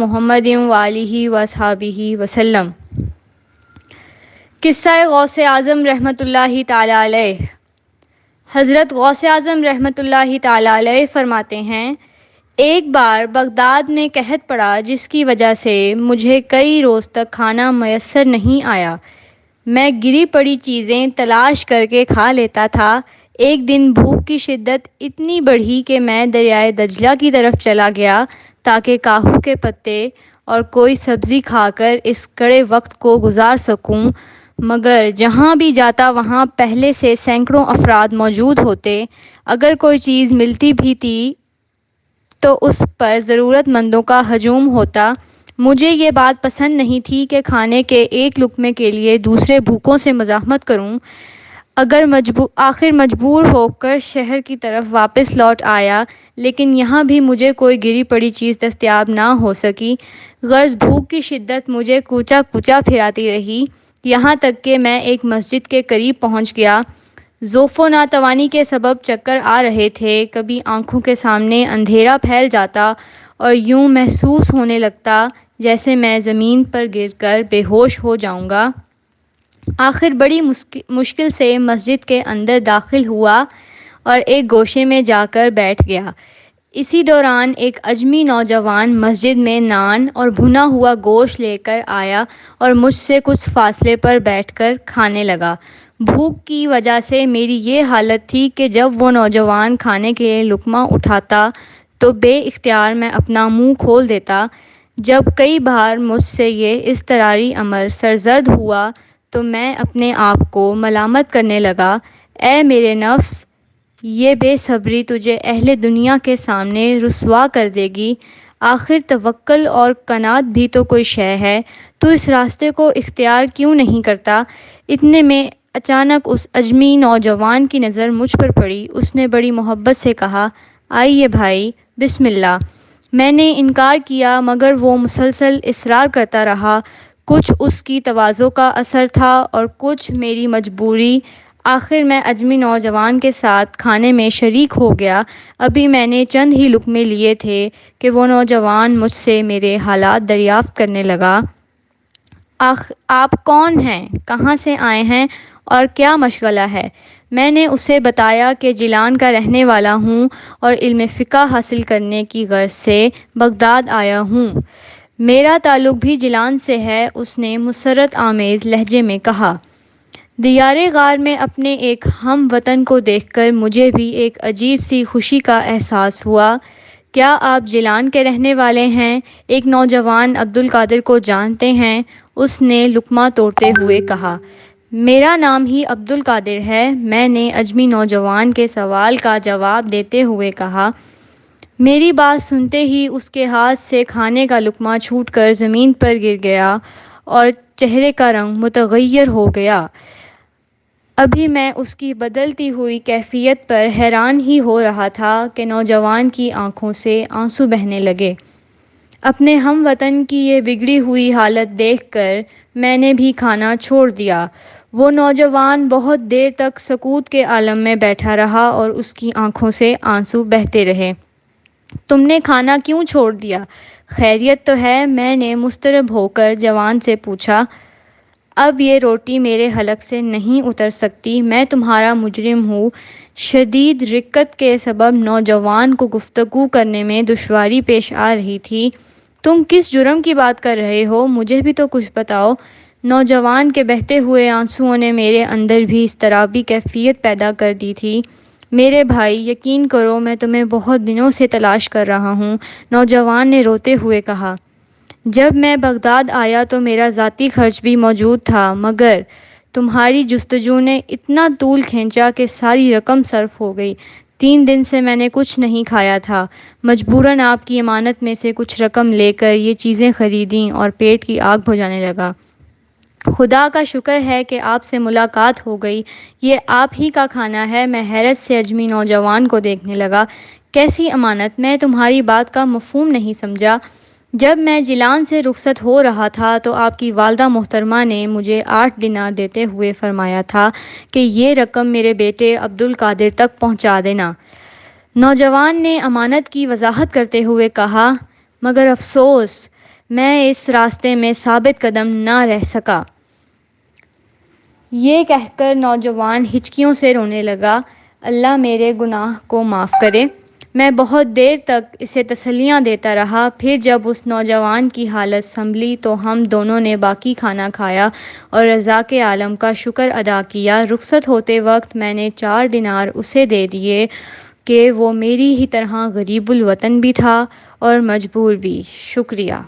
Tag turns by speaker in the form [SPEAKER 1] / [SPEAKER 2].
[SPEAKER 1] محمد وآلہ وصحبہ وسلم۔ قصہ غوث اعظم رحمۃ اللہ تعالی علیہ۔ حضرت غوث اعظم رحمۃ اللہ تعالی علیہ فرماتے ہیں، ایک بار بغداد میں قحط پڑا جس کی وجہ سے مجھے کئی روز تک کھانا میسر نہیں آیا۔ میں گری پڑی چیزیں تلاش کر کے کھا لیتا تھا۔ ایک دن بھوک کی شدت اتنی بڑھی کہ میں دریائے دجلہ کی طرف چلا گیا تاکہ کاہو کے پتے اور کوئی سبزی کھا کر اس کڑے وقت کو گزار سکوں، مگر جہاں بھی جاتا وہاں پہلے سے سینکڑوں افراد موجود ہوتے۔ اگر کوئی چیز ملتی بھی تھی تو اس پر ضرورت مندوں کا ہجوم ہوتا۔ مجھے یہ بات پسند نہیں تھی کہ کھانے کے ایک لقمے کے لیے دوسرے بھوکوں سے مزاحمت کروں۔ آخر مجبور ہو کر شہر کی طرف واپس لوٹ آیا، لیکن یہاں بھی مجھے کوئی گری پڑی چیز دستیاب نہ ہو سکی۔ غرض بھوک کی شدت مجھے کوچا کوچا پھراتی رہی، یہاں تک کہ میں ایک مسجد کے قریب پہنچ گیا۔ ضعف و ناتوانی کے سبب چکر آ رہے تھے، کبھی آنکھوں کے سامنے اندھیرا پھیل جاتا اور یوں محسوس ہونے لگتا جیسے میں زمین پر گر کر بے ہوش ہو جاؤں گا۔ آخر بڑی مشکل سے مسجد کے اندر داخل ہوا اور ایک گوشے میں جا کر بیٹھ گیا۔ اسی دوران ایک اجمی نوجوان مسجد میں نان اور بھنا ہوا گوشت لے کر آیا اور مجھ سے کچھ فاصلے پر بیٹھ کر کھانے لگا۔ بھوک کی وجہ سے میری یہ حالت تھی کہ جب وہ نوجوان کھانے کے لیے لقمہ اٹھاتا تو بے اختیار میں اپنا منہ کھول دیتا۔ جب کئی بار مجھ سے یہ اضطراری امر سرزد ہوا تو میں اپنے آپ کو ملامت کرنے لگا، اے میرے نفس، یہ بے صبری تجھے اہل دنیا کے سامنے رسوا کر دے گی۔ آخر توکل اور قناعت بھی تو کوئی شے ہے، تو اس راستے کو اختیار کیوں نہیں کرتا؟ اتنے میں اچانک اس اجمی نوجوان کی نظر مجھ پر پڑی۔ اس نے بڑی محبت سے کہا، آئیے بھائی، بسم اللہ۔ میں نے انکار کیا مگر وہ مسلسل اصرار کرتا رہا۔ کچھ اس کی تواضع کا اثر تھا اور کچھ میری مجبوری۔ آخر میں اجمی نوجوان کے ساتھ کھانے میں شریک ہو گیا۔ ابھی میں نے چند ہی لقمے لیے تھے کہ وہ نوجوان مجھ سے میرے حالات دریافت کرنے لگا۔ آپ کون ہیں؟ کہاں سے آئے ہیں اور کیا مشغلہ ہے؟ میں نے اسے بتایا کہ جیلان کا رہنے والا ہوں اور علم فقہ حاصل کرنے کی غرض سے بغداد آیا ہوں۔ میرا تعلق بھی جیلان سے ہے، اس نے مسرت آمیز لہجے میں کہا۔ دیار غار میں اپنے ایک ہم وطن کو دیکھ کر مجھے بھی ایک عجیب سی خوشی کا احساس ہوا۔ کیا آپ جیلان کے رہنے والے ہیں؟ ایک نوجوان عبدالقادر کو جانتے ہیں؟ اس نے لقمہ توڑتے ہوئے کہا۔ میرا نام ہی عبدالقادر ہے، میں نے اجمی نوجوان کے سوال کا جواب دیتے ہوئے کہا۔ میری بات سنتے ہی اس کے ہاتھ سے کھانے کا لقمہ چھوٹ کر زمین پر گر گیا اور چہرے کا رنگ متغیر ہو گیا۔ ابھی میں اس کی بدلتی ہوئی کیفیت پر حیران ہی ہو رہا تھا کہ نوجوان کی آنکھوں سے آنسو بہنے لگے۔ اپنے ہم وطن کی یہ بگڑی ہوئی حالت دیکھ کر میں نے بھی کھانا چھوڑ دیا۔ وہ نوجوان بہت دیر تک سکوت کے عالم میں بیٹھا رہا اور اس کی آنکھوں سے آنسو بہتے رہے۔ تم نے کھانا کیوں چھوڑ دیا؟ خیریت تو ہے؟ میں نے مضطرب ہو کر جوان سے پوچھا۔ اب یہ روٹی میرے حلق سے نہیں اتر سکتی، میں تمہارا مجرم ہوں۔ شدید رقت کے سبب نوجوان کو گفتگو کرنے میں دشواری پیش آ رہی تھی۔ تم کس جرم کی بات کر رہے ہو؟ مجھے بھی تو کچھ بتاؤ۔ نوجوان کے بہتے ہوئے آنسوؤں نے میرے اندر بھی اضطرابی کیفیت پیدا کر دی تھی۔ میرے بھائی، یقین کرو میں تمہیں بہت دنوں سے تلاش کر رہا ہوں، نوجوان نے روتے ہوئے کہا۔ جب میں بغداد آیا تو میرا ذاتی خرچ بھی موجود تھا، مگر تمہاری جستجو نے اتنا طول کھینچا کہ ساری رقم صرف ہو گئی۔ 3 دن سے میں نے کچھ نہیں کھایا تھا۔ مجبوراً آپ کی امانت میں سے کچھ رقم لے کر یہ چیزیں خریدیں اور پیٹ کی آگ بجھانے لگا۔ خدا کا شکر ہے کہ آپ سے ملاقات ہو گئی۔ یہ آپ ہی کا کھانا ہے۔ میں حیرت سے اجمی نوجوان کو دیکھنے لگا۔ کیسی امانت؟ میں تمہاری بات کا مفہوم نہیں سمجھا۔ جب میں جیلان سے رخصت ہو رہا تھا تو آپ کی والدہ محترمہ نے مجھے 8 دینار دیتے ہوئے فرمایا تھا کہ یہ رقم میرے بیٹے عبدالقادر تک پہنچا دینا۔ نوجوان نے امانت کی وضاحت کرتے ہوئے کہا، مگر افسوس، میں اس راستے میں ثابت قدم نہ رہ سکا۔ یہ کہہ کر نوجوان ہچکیوں سے رونے لگا۔ اللہ میرے گناہ کو معاف کرے۔ میں بہت دیر تک اسے تسلیاں دیتا رہا۔ پھر جب اس نوجوان کی حالت سنبھلی تو ہم دونوں نے باقی کھانا کھایا اور رزاق عالم کا شکر ادا کیا۔ رخصت ہوتے وقت میں نے 4 دینار اسے دے دیے کہ وہ میری ہی طرح غریب الوطن بھی تھا اور مجبور بھی۔ شکریہ۔